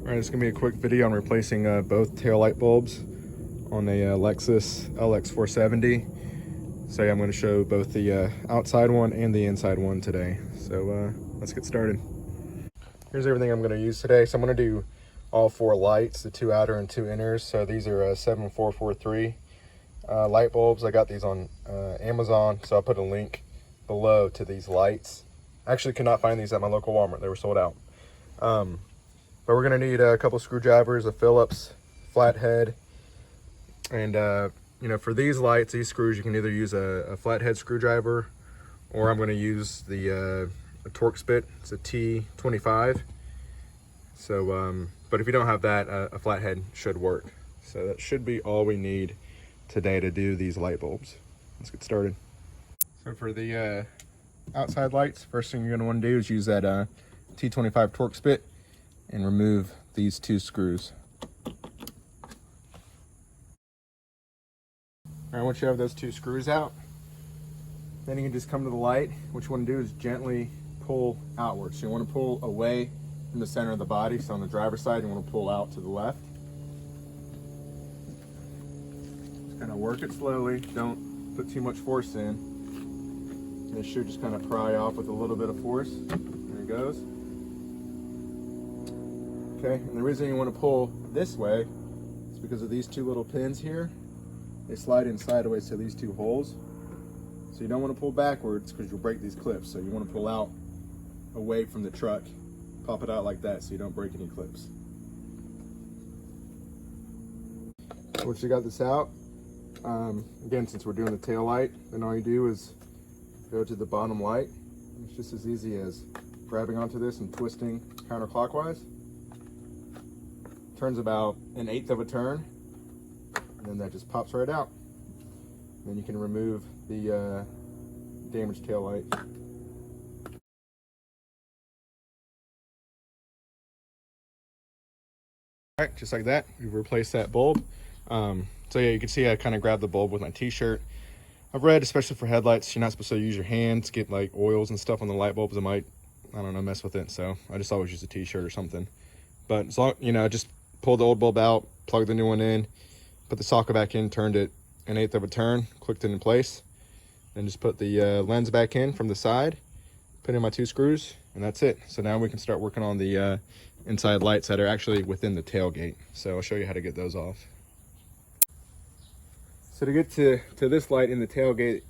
Alright, it's going to be a quick video on replacing both tail light bulbs on a Lexus LX470. So yeah, I'm going to show both the outside one and the inside one today. So let's get started. Here's everything I'm going to use today. So I'm going to do all four lights, the two outer and two inners. So these are 7443 light bulbs. I got these on Amazon, so I'll put a link below to these lights. I actually could not find these at my local Walmart. They were sold out. But we're gonna need a couple screwdrivers, a Phillips flathead, and you know, for these lights, these screws, you can either use a flathead screwdriver, or I'm gonna use a torque spit. It's a T25. So, but if you don't have that, a flathead should work. So that should be all we need today to do these light bulbs. Let's get started. So for the outside lights, first thing you're gonna want to do is use that T25 torque spit and remove these two screws. All right, once you have those two screws out, then you can just come to the light. What you want to do is gently pull outwards. So you want to pull away from the center of the body. So on the driver's side, you want to pull out to the left. Just kind of work it slowly. Don't put too much force in. This should just kind of pry off with a little bit of force. There it goes. Okay, and the reason you want to pull this way is because of these two little pins here. They slide in sideways to these two holes. So you don't want to pull backwards because you'll break these clips. So you want to pull out away from the truck. Pop it out like that so you don't break any clips. Once you got this out, again, since we're doing the tail light, then all you do is go to the bottom light. It's just as easy as grabbing onto this and twisting counterclockwise. Turns about 1/8 of a turn, and then that just pops right out. Then you can remove the damaged tail light. All right, just like that, we've replaced that bulb. So yeah, you can see I kind of grabbed the bulb with my t-shirt. I've read, especially for headlights, you're not supposed to use your hands, get like oils and stuff on the light bulbs. It might, I don't know, mess with it. So I just always use a t-shirt or something. But as long, you know, just pull the old bulb out, plug the new one in, put the socket back in, turned it 1/8 of a turn, clicked it in place, then just put the lens back in from the side, put in my two screws, and that's it. So now we can start working on the inside lights that are actually within the tailgate. So I'll show you how to get those off. So to get to this light in the tailgate,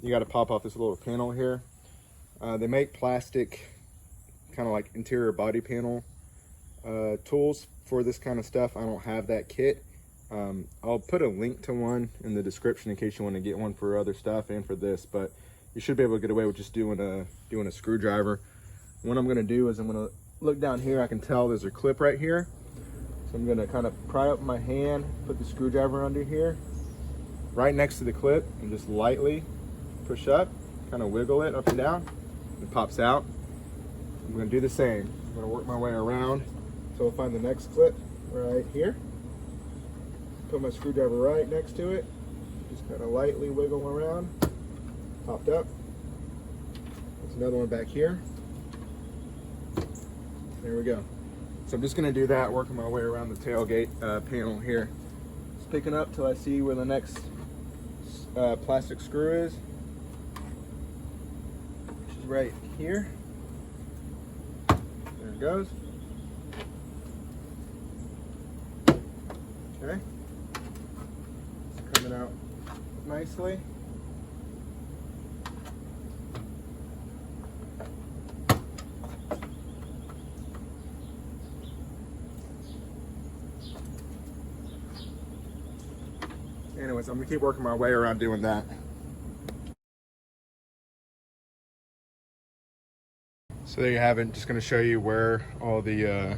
you got to pop off this little panel here. They make plastic, kind of like interior body panel tools for this kind of stuff. I don't have that kit. I'll put a link to one in the description in case you want to get one for other stuff and for this, but you should be able to get away with just doing a screwdriver. What I'm going to do is I'm going to look down here. I can tell there's a clip right here. So I'm going to kind of pry up my hand, put the screwdriver under here, right next to the clip, and just lightly push up, kind of wiggle it up and down. It pops out. I'm going to do the same. I'm going to work my way around until I find the next clip right here. Put my screwdriver right next to it. Just kind of lightly wiggle around. Popped up. There's another one back here. There we go. So I'm just going to do that, working my way around the tailgate panel here. Just picking up till I see where the next plastic screw is. Which is right here. There it goes. Okay. It's coming out nicely. Anyways, I'm gonna keep working my way around doing that. So there you have it. Just gonna show you where all the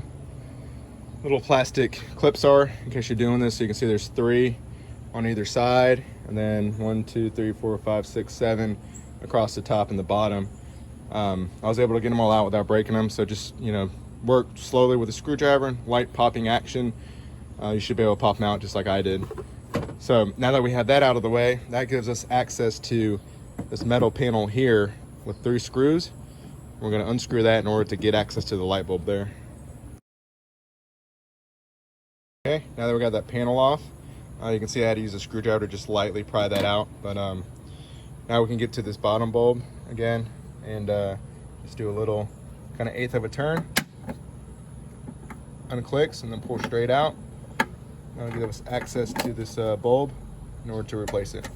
little plastic clips are in case you're doing this. So you can see there's 3 on either side, and then 1, 2, 3, 4, 5, 6, 7 across the top and the bottom. I was able to get them all out without breaking them. So just, you know, work slowly with a screwdriver, light popping action. You should be able to pop them out just like I did. So now that we have that out of the way, that gives us access to this metal panel here with 3 screws. We're going to unscrew that in order to get access to the light bulb there. now that we got that panel off, you can see I had to use a screwdriver to just lightly pry that out. But now we can get to this bottom bulb again and just do a little kind of 1/8 of a turn. Unclicks and then pull straight out. That'll give us access to this bulb in order to replace it.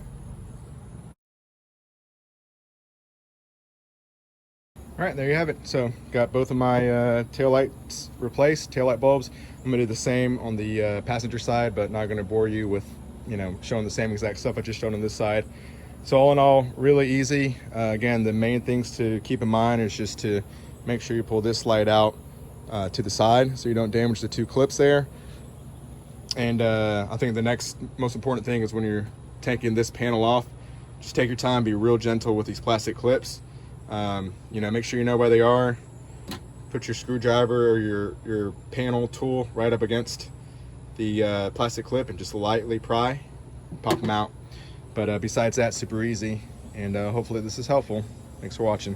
All right, there you have it. So got both of my tail lights replaced, tail light bulbs. I'm gonna do the same on the passenger side, but not gonna bore you with, you know, showing the same exact stuff I just showed on this side. So all in all, really easy. Again, the main things to keep in mind is just to make sure you pull this light out to the side so you don't damage the 2 clips there. And I think the next most important thing is when you're taking this panel off, just take your time, be real gentle with these plastic clips. You know, make sure you know where they are. Put your screwdriver or your panel tool right up against the plastic clip and just lightly pry, pop them out. But besides that, super easy. And hopefully this is helpful. Thanks for watching.